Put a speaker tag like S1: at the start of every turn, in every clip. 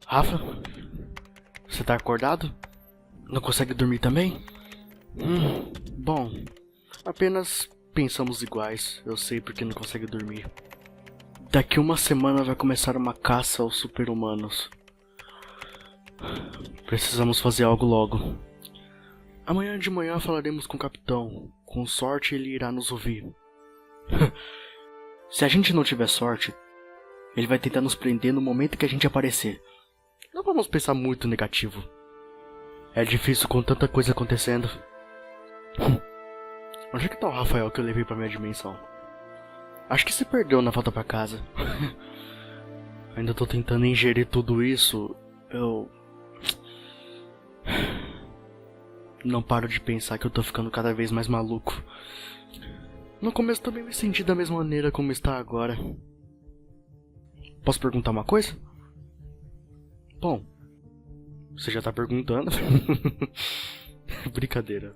S1: Rafa? Você tá acordado? Não consegue dormir também? Bom, apenas pensamos iguais. Eu sei porque não consegue dormir. Daqui uma semana vai começar uma caça aos super-humanos. Precisamos fazer algo logo. Amanhã de manhã falaremos com o capitão. Com sorte ele irá nos ouvir. Se a gente não tiver sorte, ele vai tentar nos prender no momento que a gente aparecer. Não vamos pensar muito negativo. É difícil com tanta coisa acontecendo. Onde é que tá o Rafael que eu levei pra minha dimensão? Acho que se perdeu na volta pra casa. Ainda tô tentando ingerir tudo isso. Eu não paro de pensar que eu tô ficando cada vez mais maluco. No começo também me senti da mesma maneira como está agora. Posso perguntar uma coisa? Bom, você já tá perguntando. Brincadeira.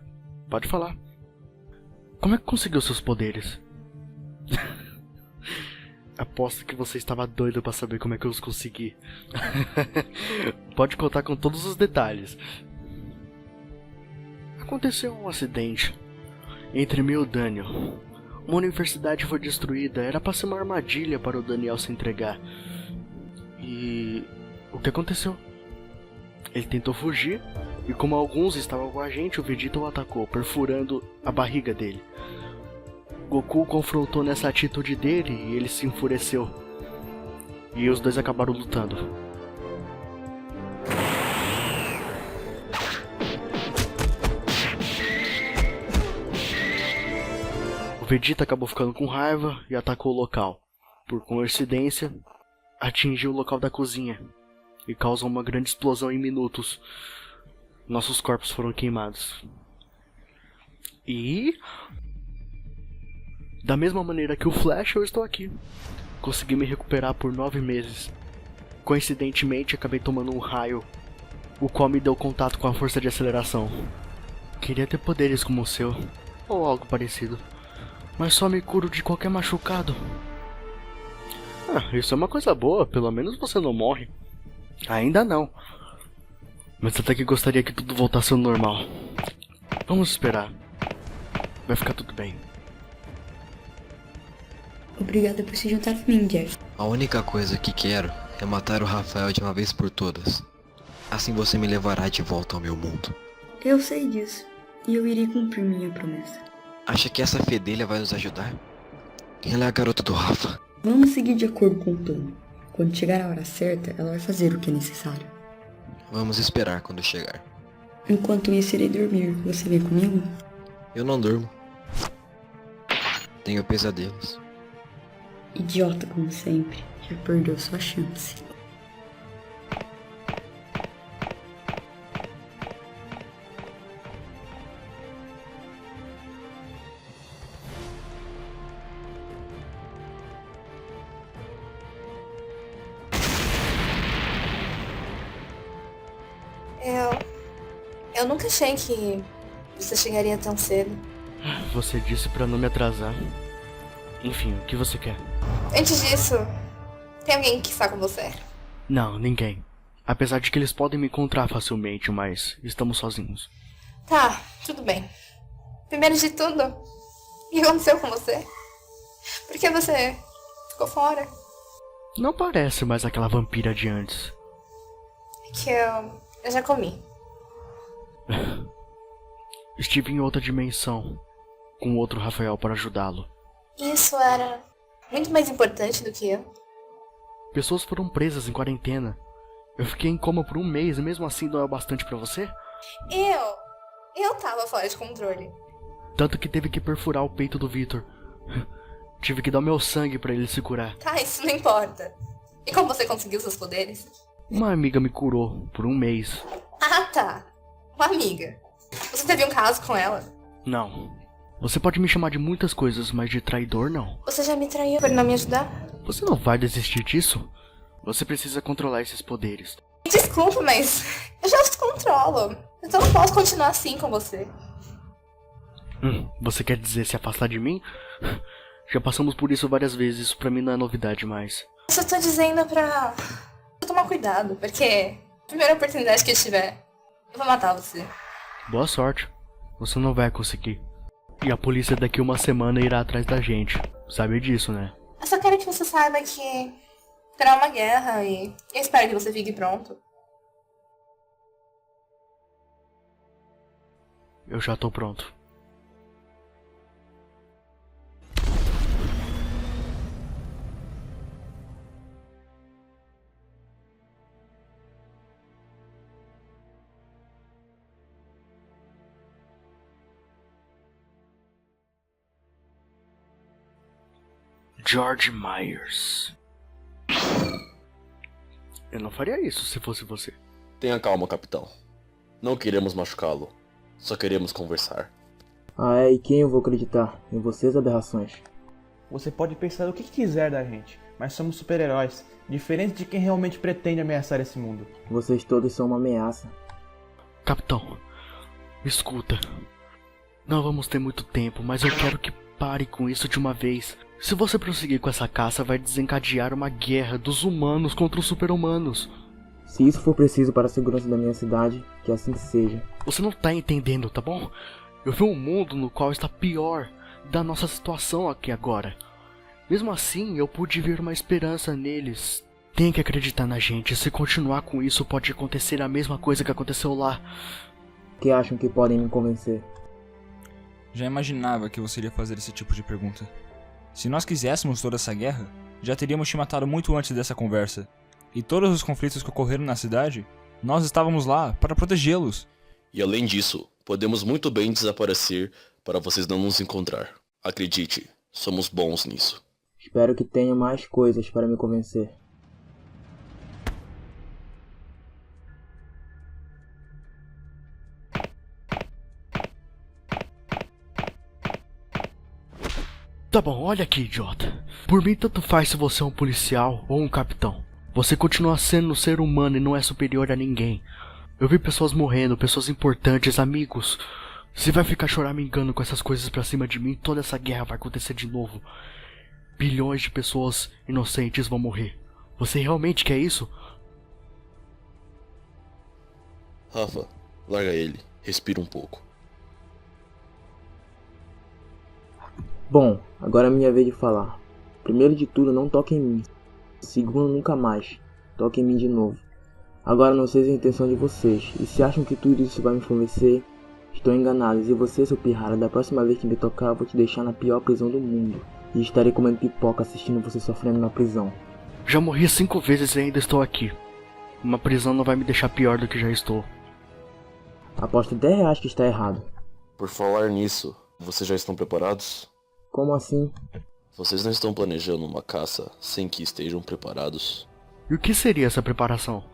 S1: Pode falar. Como é que conseguiu seus poderes? Aposto que você estava doido pra saber como é que eu os consegui. Pode contar com todos os detalhes. Aconteceu um acidente entre mim e o Daniel. Uma universidade foi destruída. Era pra ser uma armadilha para o Daniel se entregar. E o que aconteceu? Ele tentou fugir, e como alguns estavam com a gente, o Vegeta o atacou, perfurando a barriga dele. Goku confrontou nessa atitude dele e ele se enfureceu. E os dois acabaram lutando. O Vegeta acabou ficando com raiva e atacou o local. Por coincidência, atingiu o local da cozinha e causou uma grande explosão em minutos. Nossos corpos foram queimados. E da mesma maneira que o Flash, eu estou aqui. Consegui me recuperar por 9 meses. Coincidentemente, acabei tomando um raio, o qual me deu contato com a força de aceleração. Queria ter poderes como o seu, ou algo parecido, mas só me curo de qualquer machucado. Isso é uma coisa boa, pelo menos você não morre. Ainda não. Mas até que gostaria que tudo voltasse ao normal. Vamos esperar. Vai ficar tudo bem.
S2: Obrigada por se juntar a mim, Jeff.
S3: A única coisa que quero é matar o Rafael de uma vez por todas. Assim você me levará de volta ao meu mundo.
S2: Eu sei disso, e eu irei cumprir minha promessa.
S3: Acha que essa fedelha vai nos ajudar? Ela é a garota do Rafa.
S2: Vamos seguir de acordo com o plano. Quando chegar a hora certa, ela vai fazer o que é necessário.
S3: Vamos esperar quando chegar.
S2: Enquanto isso, irei dormir. Você vem comigo?
S3: Eu não durmo. Tenho pesadelos.
S2: Idiota como sempre. Já perdeu sua chance.
S4: Eu nunca achei que você chegaria tão cedo.
S1: Você disse pra não me atrasar. Enfim, o que você quer?
S4: Antes disso, tem alguém que está com você?
S1: Não, ninguém. Apesar de que eles podem me encontrar facilmente, mas estamos sozinhos.
S4: Tá, tudo bem. Primeiro de tudo, o que aconteceu com você? Por que você ficou fora?
S1: Não parece mais aquela vampira de antes.
S4: Que eu já comi.
S1: Estive em outra dimensão, com outro Rafael para ajudá-lo.
S4: Isso era muito mais importante do que eu.
S1: Pessoas foram presas em quarentena. Eu fiquei em coma por 1 mês e mesmo assim não é o bastante pra você?
S4: Eu tava fora de controle.
S1: Tanto que teve que perfurar o peito do Victor. Tive que dar o meu sangue pra ele se curar.
S4: Tá, isso não importa. E como você conseguiu seus poderes?
S1: Uma amiga me curou por 1 mês.
S4: Ah, tá. Uma amiga. Você teve um caso com ela?
S1: Não. Você pode me chamar de muitas coisas, mas de traidor não.
S4: Você já me traiu por não me ajudar?
S1: Você não vai desistir disso? Você precisa controlar esses poderes.
S4: Desculpa, mas eu já os controlo. Então eu não posso continuar assim com você.
S1: Você quer dizer se afastar de mim? Já passamos por isso várias vezes, isso pra mim não é novidade mais.
S4: Eu só tô dizendo pra... Eu tomar cuidado, porque a primeira oportunidade que eu tiver, eu vou matar você.
S1: Boa sorte. Você não vai conseguir. E a polícia daqui uma semana irá atrás da gente. Sabe disso, né?
S4: Eu só quero que você saiba que terá uma guerra e eu espero que você fique pronto.
S1: Eu já tô pronto. George Myers. Eu não faria isso se fosse você.
S5: Tenha calma, capitão. Não queremos machucá-lo. Só queremos conversar.
S6: E quem eu vou acreditar? Em vocês, aberrações?
S7: Você pode pensar o que quiser da gente, mas somos super-heróis, diferentes de quem realmente pretende ameaçar esse mundo.
S6: Vocês todos são uma ameaça.
S1: Capitão, me escuta. Não vamos ter muito tempo, mas eu quero que pare com isso de uma vez. Se você prosseguir com essa caça, vai desencadear uma guerra dos humanos contra os super-humanos.
S6: Se isso for preciso para a segurança da minha cidade, que assim seja.
S1: Você não tá entendendo, tá bom? Eu vi um mundo no qual está pior da nossa situação aqui agora. Mesmo assim, eu pude ver uma esperança neles. Tem que acreditar na gente. Se continuar com isso, pode acontecer a mesma coisa que aconteceu lá.
S6: Que acham que podem me convencer?
S8: Já imaginava que você iria fazer esse tipo de pergunta. Se nós quiséssemos toda essa guerra, já teríamos te matado muito antes dessa conversa. E todos os conflitos que ocorreram na cidade, nós estávamos lá para protegê-los.
S5: E além disso, podemos muito bem desaparecer para vocês não nos encontrar. Acredite, somos bons nisso.
S6: Espero que tenham mais coisas para me convencer.
S1: Tá bom, olha aqui, idiota. Por mim, tanto faz se você é um policial ou um capitão. Você continua sendo um ser humano e não é superior a ninguém. Eu vi pessoas morrendo, pessoas importantes, amigos. Se vai ficar choramingando com essas coisas pra cima de mim, toda essa guerra vai acontecer de novo. Bilhões de pessoas inocentes vão morrer. Você realmente quer isso?
S5: Rafa, larga ele. Respira um pouco.
S6: Bom, agora é minha vez de falar. Primeiro de tudo, não toque em mim. Segundo, nunca mais. Toque em mim de novo. Agora não sei a intenção de vocês. E se acham que tudo isso vai me convencer, estão enganados. E você, seu pirralho, da próxima vez que me tocar, vou te deixar na pior prisão do mundo. E estarei comendo pipoca assistindo você sofrendo na prisão.
S1: Já morri 5 vezes e ainda estou aqui. Uma prisão não vai me deixar pior do que já estou.
S6: Aposto R$10 que está errado.
S5: Por falar nisso, vocês já estão preparados?
S6: Como assim?
S5: Vocês não estão planejando uma caça sem que estejam preparados?
S1: E o que seria essa preparação?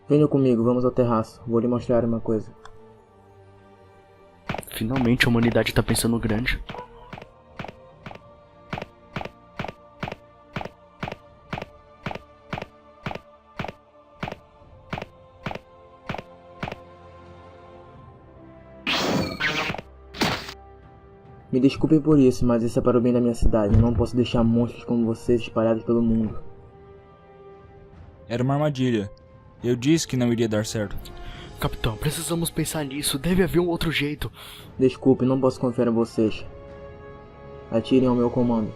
S6: Venha comigo, vamos ao terraço. Vou lhe mostrar uma coisa.
S1: Finalmente a humanidade tá pensando grande.
S6: Me desculpem por isso, mas isso é para o bem da minha cidade. Eu não posso deixar monstros como vocês espalhados pelo mundo.
S8: Era uma armadilha. Eu disse que não iria dar certo.
S1: Capitão, precisamos pensar nisso. Deve haver um outro jeito.
S6: Desculpe, não posso confiar em vocês. Atirem ao meu comando.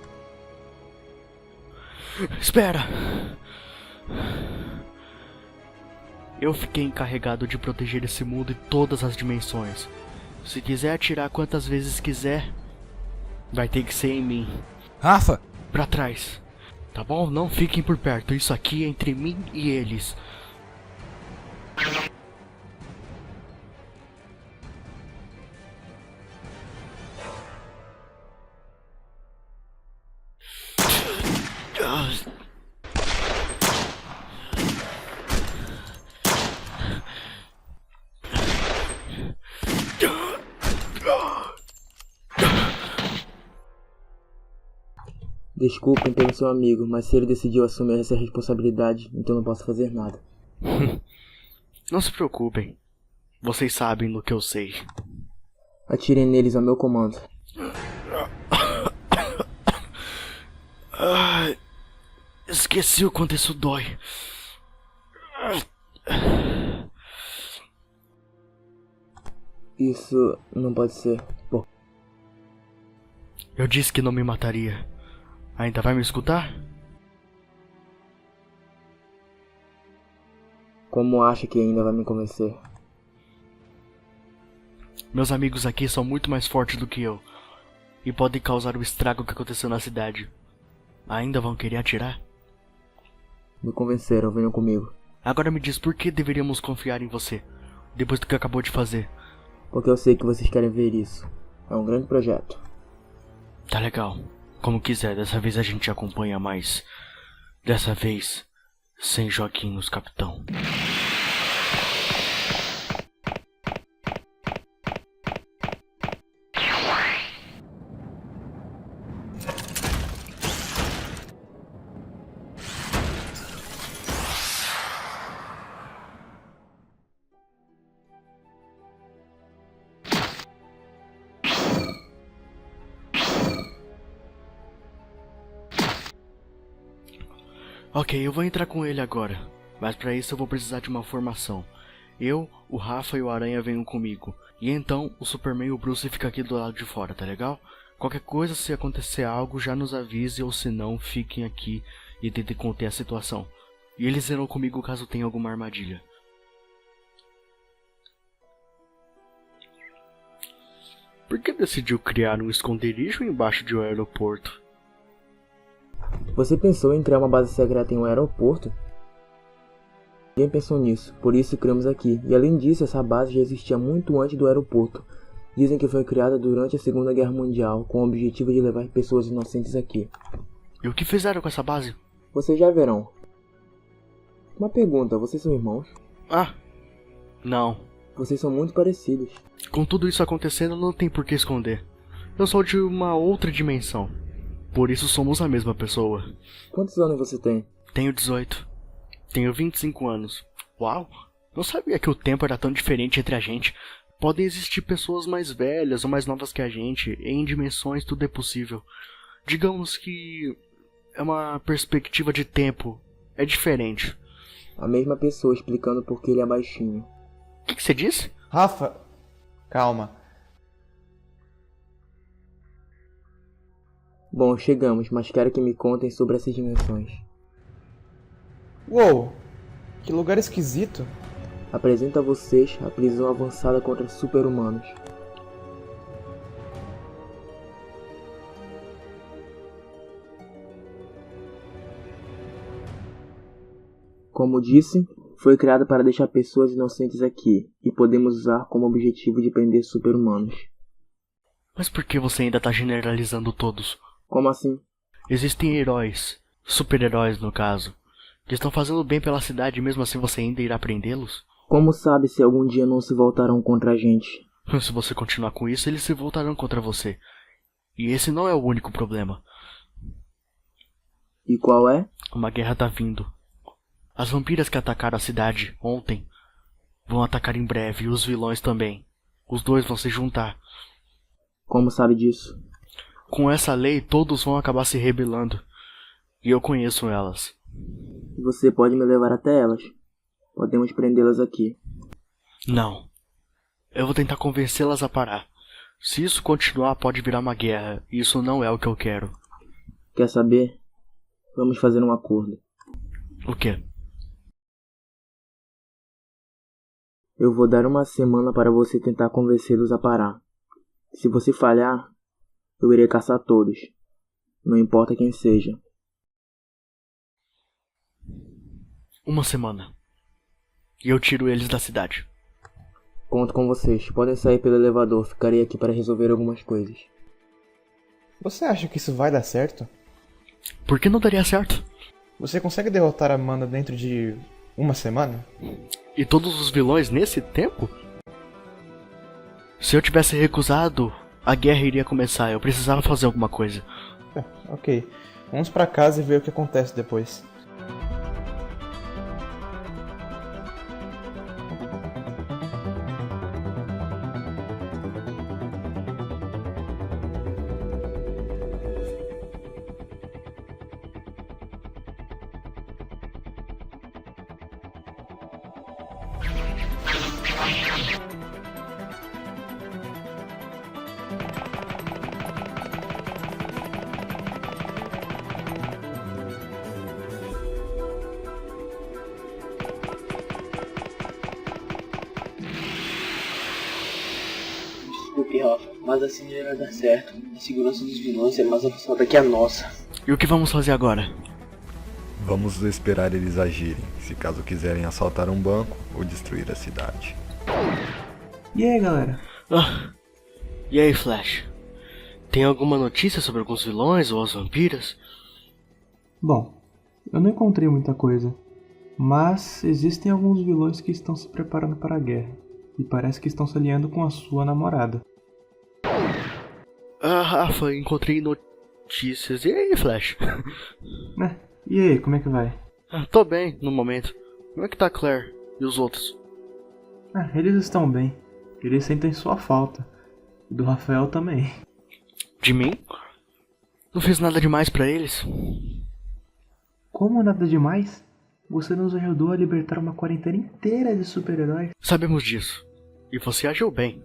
S1: Espera! Eu fiquei encarregado de proteger esse mundo em todas as dimensões. Se quiser atirar quantas vezes quiser, vai ter que ser em mim.
S8: Rafa!
S1: Pra trás. Tá bom? Não fiquem por perto. Isso aqui é entre mim e eles.
S6: Desculpem pelo seu amigo, mas se ele decidiu assumir essa responsabilidade, então não posso fazer nada.
S1: Não se preocupem. Vocês sabem do que eu sei.
S6: Atirem neles ao meu comando.
S1: Esqueci o quanto isso dói.
S6: Isso não pode ser. Pô,
S1: Eu disse que não me mataria. Ainda vai me escutar?
S6: como acha que ainda vai me convencer?
S1: Meus amigos aqui são muito mais fortes do que eu. E podem causar o estrago que aconteceu na cidade. Ainda vão querer atirar?
S6: Me convenceram, venham comigo.
S1: Agora me diz por que deveríamos confiar em você, depois do que acabou de fazer.
S6: Porque eu sei que vocês querem ver isso. É um grande projeto.
S1: Tá legal. Como quiser, dessa vez a gente acompanha mais. Dessa vez, sem joguinhos, capitão. Ok, eu vou entrar com ele agora, mas pra isso eu vou precisar de uma formação. Eu, o Rafa e o Aranha venham comigo, e então o Superman e o Bruce ficam aqui do lado de fora, tá legal? Qualquer coisa, se acontecer algo, já nos avise, ou se não, fiquem aqui e tentem conter a situação. E eles irão comigo caso tenha alguma armadilha. Por que decidiu criar um esconderijo embaixo de um aeroporto?
S6: Você pensou em criar uma base secreta em um aeroporto? Ninguém pensou nisso, por isso criamos aqui. E além disso, essa base já existia muito antes do aeroporto. Dizem que foi criada durante a Segunda Guerra Mundial, com o objetivo de levar pessoas inocentes aqui.
S1: E o que fizeram com essa base?
S6: Vocês já verão. Uma pergunta, vocês são irmãos?
S1: Ah, não.
S6: Vocês são muito parecidos.
S1: Com tudo isso acontecendo, não tem por que esconder. Eu sou de uma outra dimensão. Por isso somos a mesma pessoa.
S6: Quantos anos você tem?
S1: Tenho 18. Tenho 25 anos. Uau! Não sabia que o tempo era tão diferente entre a gente. Podem existir pessoas mais velhas ou mais novas que a gente. Em dimensões tudo é possível. Digamos que é uma perspectiva de tempo. É diferente.
S6: A mesma pessoa explicando por que ele é baixinho.
S1: O que você disse?
S7: Rafa, calma.
S6: Bom, chegamos, mas quero que me contem sobre essas dimensões.
S7: Uou, que lugar esquisito.
S6: Apresento a vocês a prisão avançada contra super-humanos. Como disse, foi criada para deixar pessoas inocentes aqui, e podemos usar como objetivo de prender super-humanos.
S1: Mas por que você ainda tá generalizando todos?
S6: Como assim?
S1: Existem heróis, super-heróis no caso, que estão fazendo bem pela cidade, mesmo assim você ainda irá prendê-los?
S6: Como sabe se algum dia não se voltarão contra a gente?
S1: Se você continuar com isso, eles se voltarão contra você. E esse não é o único problema.
S6: E qual é?
S1: Uma guerra tá vindo. As vampiras que atacaram a cidade ontem vão atacar em breve, e os vilões também. Os dois vão se juntar.
S6: Como sabe disso?
S1: Com essa lei, todos vão acabar se rebelando. E eu conheço elas.
S6: Você pode me levar até elas. Podemos prendê-las aqui.
S1: Não. Eu vou tentar convencê-las a parar. Se isso continuar, pode virar uma guerra. E isso não é o que eu quero.
S6: Quer saber? Vamos fazer um acordo.
S1: O quê?
S6: Eu vou dar uma semana para você tentar convencê-los a parar. Se você falhar, eu irei caçar todos. Não importa quem seja.
S1: Uma semana. E eu tiro eles da cidade.
S6: Conto com vocês. Podem sair pelo elevador. Ficarei aqui para resolver algumas coisas.
S7: Você acha que isso vai dar certo?
S1: Por que não daria certo?
S7: Você consegue derrotar a Amanda dentro de uma semana?
S1: E todos os vilões nesse tempo? Se eu tivesse recusado, a guerra iria começar. Eu precisava fazer alguma coisa.
S7: Ok. Vamos pra casa e ver o que acontece depois.
S6: Desculpe, Rafa, mas assim não vai dar certo. A segurança dos vilões é mais avançada que a nossa.
S1: E o que vamos fazer agora?
S9: Vamos esperar eles agirem, se caso quiserem assaltar um banco ou destruir a cidade.
S7: E aí, galera?
S1: Ah, e aí, Flash? Tem alguma notícia sobre alguns vilões ou as vampiras?
S7: Bom, eu não encontrei muita coisa, mas existem alguns vilões que estão se preparando para a guerra, e parece que estão se alinhando com a sua namorada.
S1: Ah, Rafa, encontrei notícias. E aí, Flash?
S7: E aí, como é que vai?
S1: Tô bem, no momento. Como é que tá a Claire e os outros?
S7: Eles estão bem. Eles sentem sua falta. E do Rafael também.
S1: De mim? Não fiz nada demais pra eles.
S7: Como nada demais? Você nos ajudou a libertar uma quarentena inteira de super-heróis.
S1: Sabemos disso. E você agiu bem.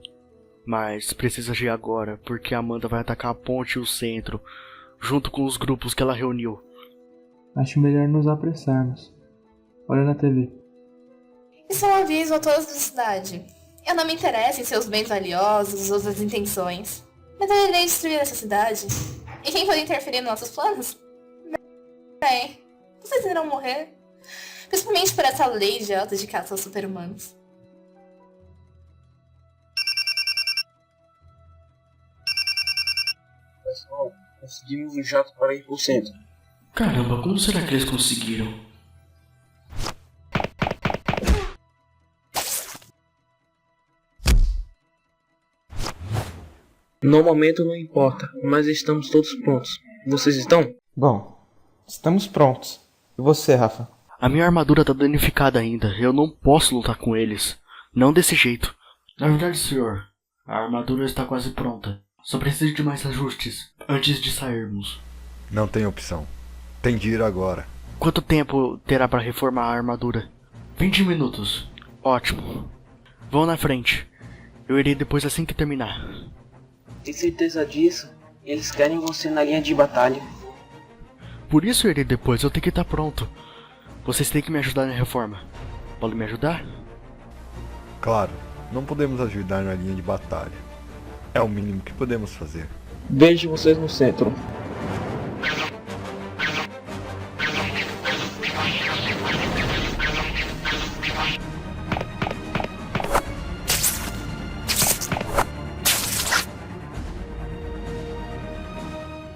S1: Mas precisa agir agora, porque a Amanda vai atacar a ponte e o centro, junto com os grupos que ela reuniu.
S7: Acho melhor nos apressarmos. Olha na TV.
S4: Isso é um aviso a todos da cidade. Eu não me interesso em seus bens valiosos ou as intenções. Mas eu irei destruir essa cidade. E quem pode interferir nos nossos planos? Bem, vocês irão morrer. Principalmente por essa lei idiota de caça aos super-humanos.
S6: Pessoal, conseguimos um jato para ir pro centro.
S1: Caramba, como será que eles conseguiram?
S6: No momento não importa, mas estamos todos prontos. Vocês estão?
S7: Bom, estamos prontos. E você, Rafa?
S1: A minha armadura tá danificada ainda. Eu não posso lutar com eles. Não desse jeito. Na verdade, senhor, a armadura está quase pronta. Só preciso de mais ajustes antes de sairmos.
S9: Não tem opção. Tem de ir agora.
S1: Quanto tempo terá para reformar a armadura? 20 minutos. Ótimo. Vão na frente. Eu irei depois assim que terminar.
S6: Tem certeza disso? Eles querem você na linha de batalha.
S1: Por isso eu irei depois, eu tenho que estar pronto. Vocês têm que me ajudar na reforma. Podem me ajudar?
S9: Claro, não podemos ajudar na linha de batalha. É o mínimo que podemos fazer.
S6: Vejo vocês no centro.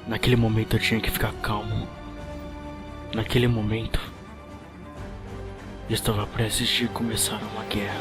S1: Naquele momento eu tinha que ficar calmo. Naquele momento, eu estava prestes de começar uma guerra.